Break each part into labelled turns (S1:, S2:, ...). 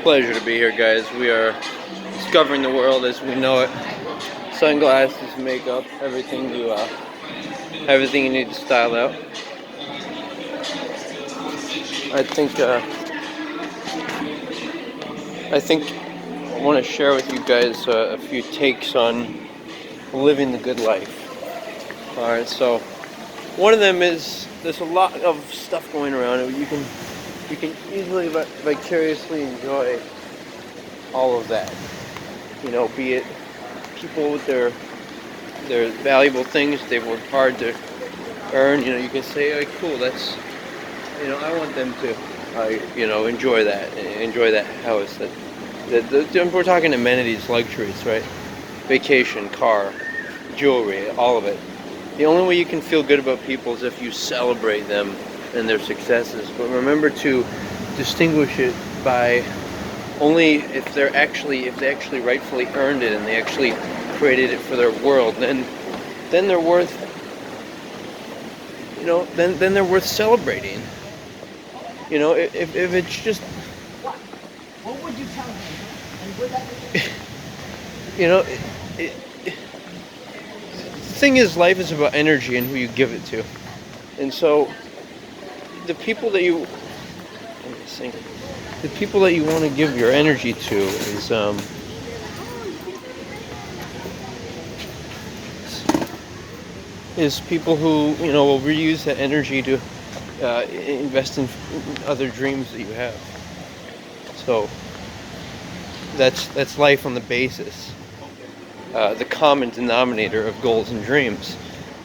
S1: Pleasure to be here, guys. We are discovering the world as we know it. Sunglasses, makeup, everything you need to style out. I think I want to share with you guys a few takes on living the good life. All right, so one of them is there's a lot of stuff going around. You can easily vicariously enjoy all of that. Be it people with their valuable things they've worked hard to earn. You can say, "Oh, cool, that's I want them to enjoy that house." We're talking amenities, luxuries, right? Vacation, car, jewelry, all of it. The only way you can feel good about people is if you celebrate them and their successes. But remember to distinguish it by only if they actually rightfully earned it and they actually created it for their world. Then they're worth then they're worth celebrating. If it's just
S2: what would you tell him? And would that
S1: the thing is, life is about energy and who you give it to. And so the people that you want to give your energy to is people who will reuse that energy to invest in other dreams that you have. So that's life on the basis, the common denominator of goals and dreams,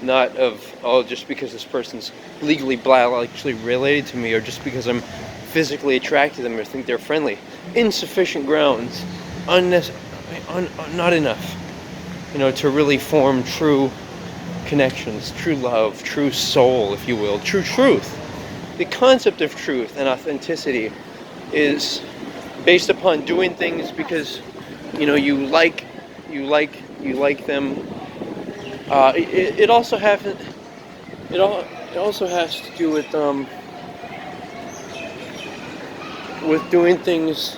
S1: not of just because this person's legally biologically related to me, or just because I'm physically attracted to them or think they're friendly. Insufficient grounds, not enough, to really form true connections, true love, true soul, if you will, true truth. The concept of truth and authenticity is based upon doing things because you like them. It also has to do with doing things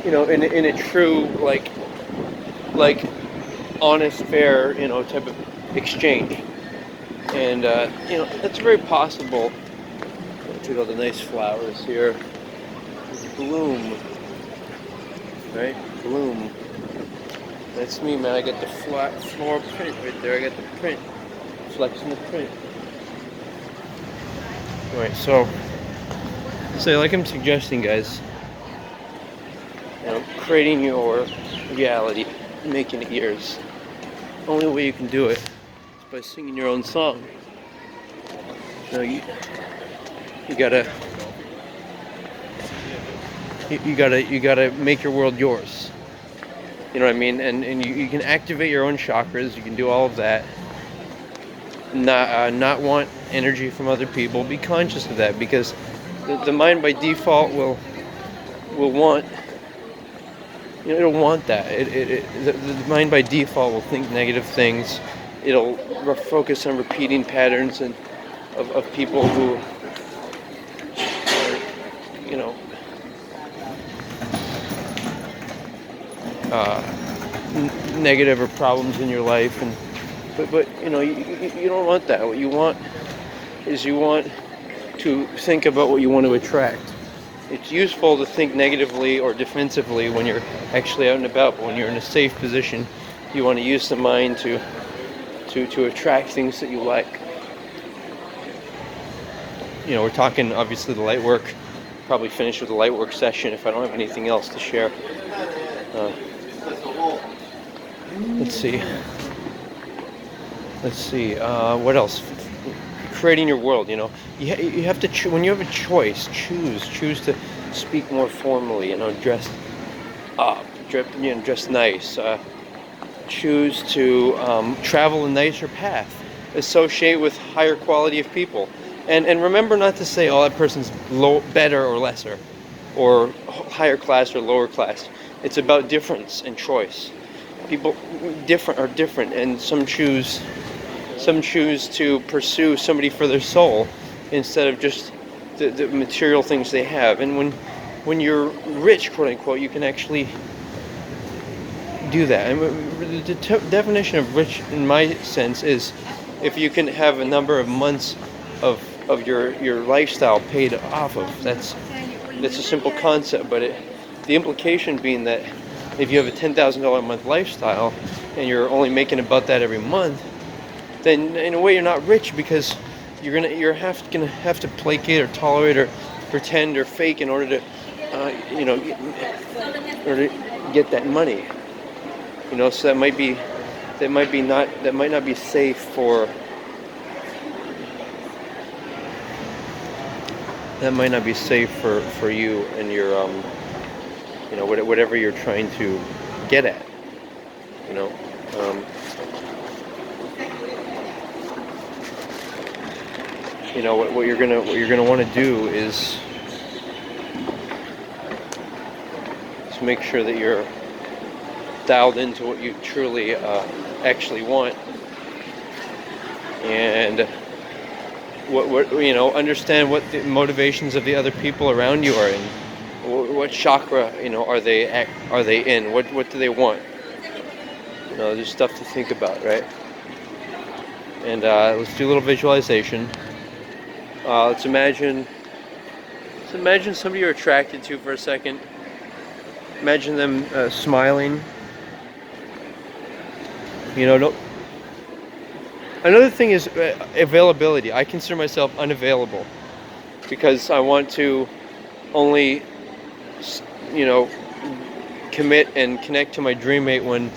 S1: in a true like honest, fair type of exchange. And that's very possible. Check out the nice flowers here. Bloom, right? Bloom. That's me, man. I got the floral print right there. I got the print, flexing the print. Alright, so like I'm suggesting, guys, creating your reality, making it yours. The only way you can do it is by singing your own song. You gotta make your world yours. You know what I mean? And you can activate your own chakras. You can do all of that. Not want energy from other people. Be conscious of that, because the mind by default will want. It'll want that. The mind by default will think negative things. It'll focus on repeating patterns of people who negative or problems in your life, but you don't want that. What you want is to think about what you want to attract. It's useful to think negatively or defensively when you're actually out and about, but when you're in a safe position, you want to use the mind to attract things that you like. We're talking obviously the light work. Probably finish with the light work session if I don't have anything else to share. Let's see. What else? Creating your world. You have to when you have a choice, choose to speak more formally. Dress up, dress nice. Choose to travel a nicer path. Associate with higher quality of people, and remember not to say, "Oh, that person's better or lesser, or higher class or lower class." It's about difference and choice. People are different, and some choose to pursue somebody for their soul instead of just the material things they have. And when you're rich, quote unquote, you can actually do that. And the definition of rich, in my sense, is if you can have a number of months of your lifestyle paid off of. That's a simple concept, but the implication being that if you have a $10,000 a month lifestyle and you're only making about that every month, then in a way you're not rich, because you're gonna have to placate or tolerate or pretend or fake in order to get that money. So that might not be safe for. That might not be safe for you and your whatever you're trying to get at. What you're gonna want to do is make sure that you're dialed into what you truly actually want, and understand what the motivations of the other people around you are in. What chakra are they in? What do they want? There's stuff to think about, right? And let's do a little visualization. Let's imagine somebody you're attracted to for a second. Imagine them smiling. Another thing is availability. I consider myself unavailable because I want to only, commit and connect to my dream mate when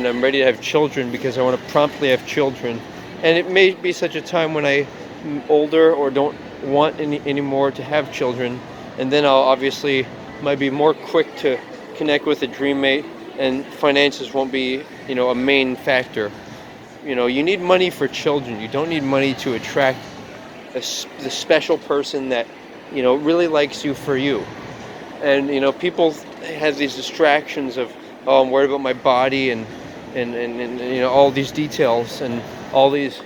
S1: I'm ready to have children, because I want to promptly have children. And it may be such a time when I'm older or don't want anymore to have children, and then I'll obviously might be more quick to connect with a dream mate, and finances won't be, a main factor. You need money for children. You don't need money to attract the special person that, really likes you for you. And, people have these distractions of, oh, I'm worried about my body and all these details and all these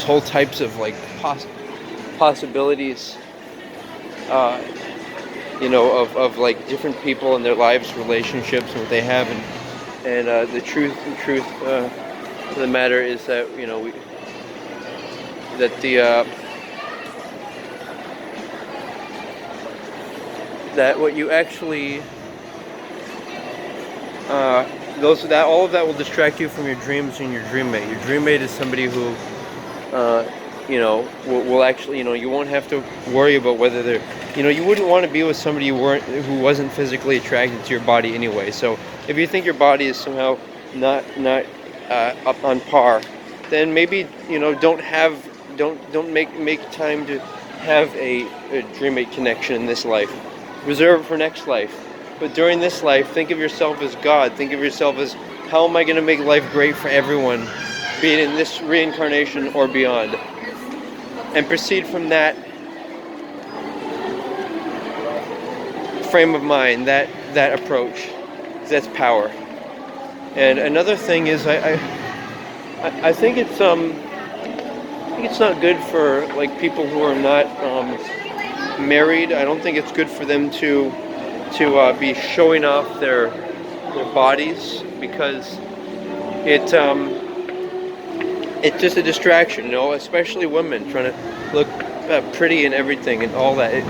S1: whole types of like possibilities, of like different people and their lives, relationships, and what they have. And the truth of the matter is that that what you actually all of that will distract you from your dreams and your dream mate. Your dream mate is somebody who will actually, you won't have to worry about whether they're, you wouldn't want to be with somebody who wasn't physically attracted to your body anyway. So if you think your body is somehow not up on par, then maybe don't make time to have a dream mate connection in this life. Reserve it for next life. But during this life, think of yourself as God. Think of yourself as, how am I going to make life great for everyone, be it in this reincarnation or beyond? And proceed from that frame of mind, that approach. That's power. And another thing is, I think it's not good for like people who are not married. I don't think it's good for them to be showing off their bodies, because it's just a distraction, especially women trying to look pretty and everything and all that.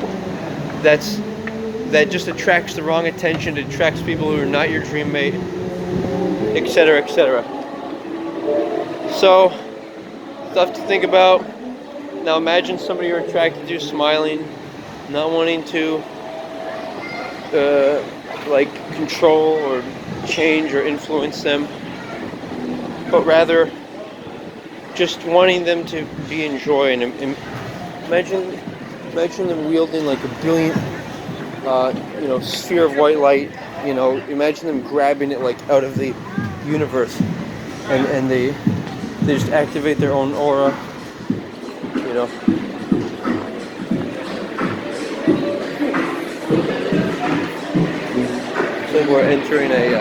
S1: That just attracts the wrong attention. It attracts people who are not your dream mate, etc., etc. So, stuff to think about. Now imagine somebody you're attracted to smiling, not wanting to control or change or influence them, but rather just wanting them to be enjoying. Imagine them wielding like a brilliant sphere of white light. Imagine them grabbing it like out of the universe, and they just activate their own aura. So we're entering you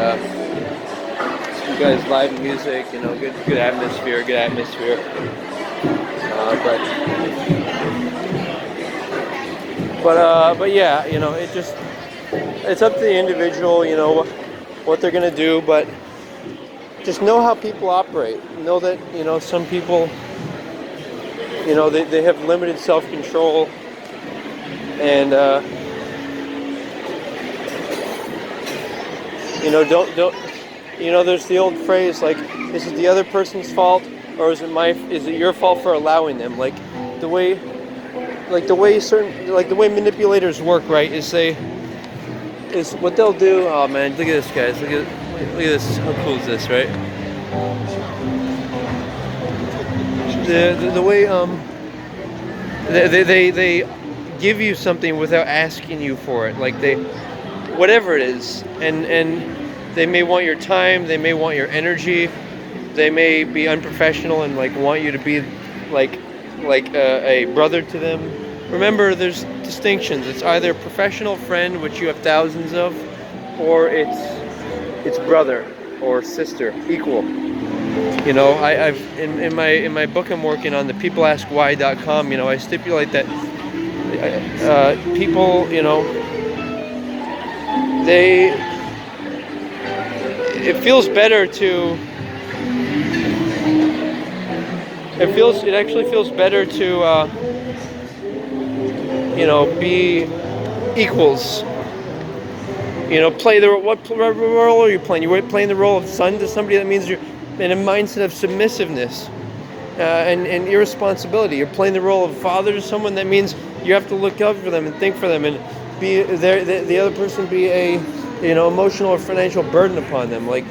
S1: guys live music, good atmosphere. But yeah, it's up to the individual, what they're gonna do, but just know how people operate. Know that, some people, they have limited self-control, and don't there's the old phrase like, is it the other person's fault, or is it your fault for allowing them? Like the way manipulators work, right? Is what they'll do. Oh man, look at this, guys. Look at this. How cool is this, right? The way they give you something without asking you for it. Like whatever it is, and they may want your time. They may want your energy. They may be unprofessional and like want you to be like a brother to them. Remember, there's distinctions. It's either professional friend, which you have thousands of, or it's brother or sister, equal. I've in my book I'm working on, the peopleaskwhy.com. I stipulate that people, it feels better to. It actually feels better to, be equals. Play what role are you playing? You're playing the role of son to somebody. That means you're in a mindset of submissiveness and irresponsibility. You're playing the role of father to someone. That means you have to look out for them and think for them, and be there. The other person be a, emotional or financial burden upon them. Like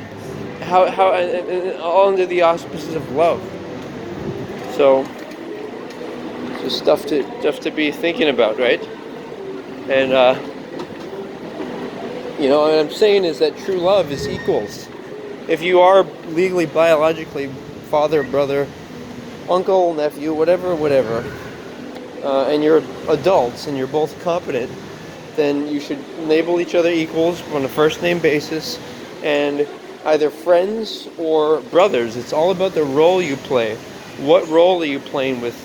S1: how and all under the auspices of love. So, just stuff to be thinking about, right? And what I'm saying is that true love is equals. If you are legally, biologically father, brother, uncle, nephew, whatever, and you're adults and you're both competent, then you should label each other equals on a first name basis, and either friends or brothers. It's all about the role you play. What role are you playing with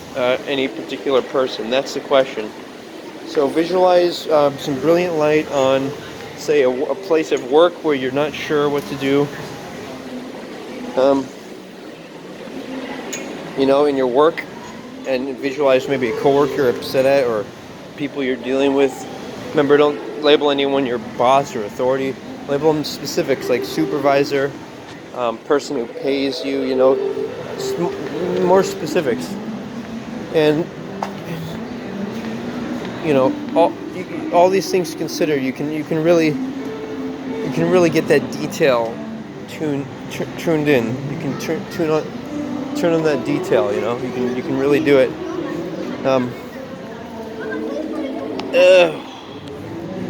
S1: any particular person? That's the question. So visualize some brilliant light on, say, a place of work where you're not sure what to do. In your work, and visualize maybe a coworker you're upset at, or people you're dealing with. Remember, don't label anyone your boss or authority. Label them specifics like supervisor, person who pays you, more specifics. And all these things to consider. You can really get that detail tuned in. You can turn on that detail. You can really do it.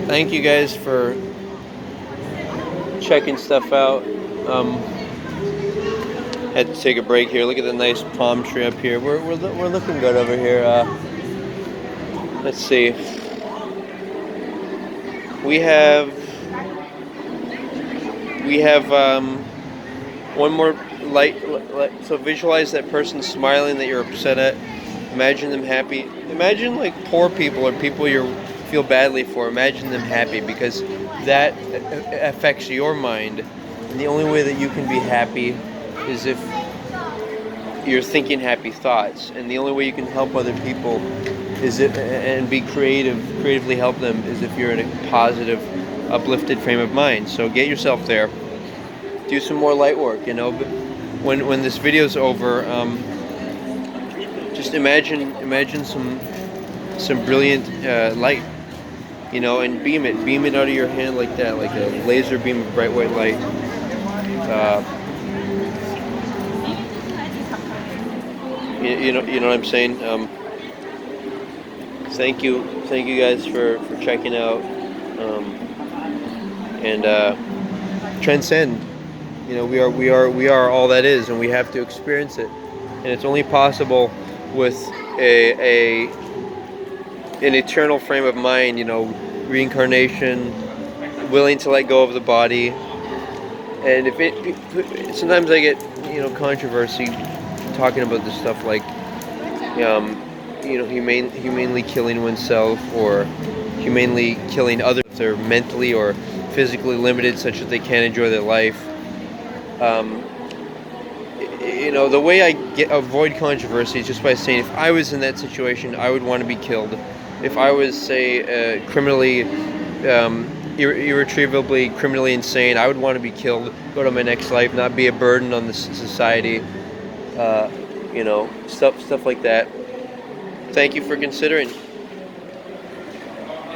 S1: Thank you guys for checking stuff out. Had to take a break here. Look at the nice palm tree up here. We're looking good over here. Let's see. We have one more light. So visualize that person smiling that you're upset at. Imagine them happy. Imagine like poor people or people you feel badly for. Imagine them happy, because that affects your mind. And the only way that you can be happy is if you're thinking happy thoughts. And the only way you can help other people and be creatively help them, is if you're in a positive, uplifted frame of mind. So get yourself there. Do some more light work, But when this video's over, just imagine some brilliant light, and beam it out of your hand like that, like a laser beam of bright white light. You know what I'm saying? Thank you guys for checking out, and transcend. We are all that is, and we have to experience it, and it's only possible with an eternal frame of mind. Reincarnation, willing to let go of the body. And sometimes I get controversy talking about this stuff, like humanely killing oneself or humanely killing others if they're mentally or physically limited, such that they can't enjoy their life. Um, the way I avoid controversy is just by saying if I was in that situation, I would want to be killed. If I was, say, criminally, irretrievably criminally insane, I would want to be killed, go to my next life, not be a burden on the society. Stuff like that. Thank you for considering.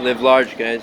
S1: Live large, guys.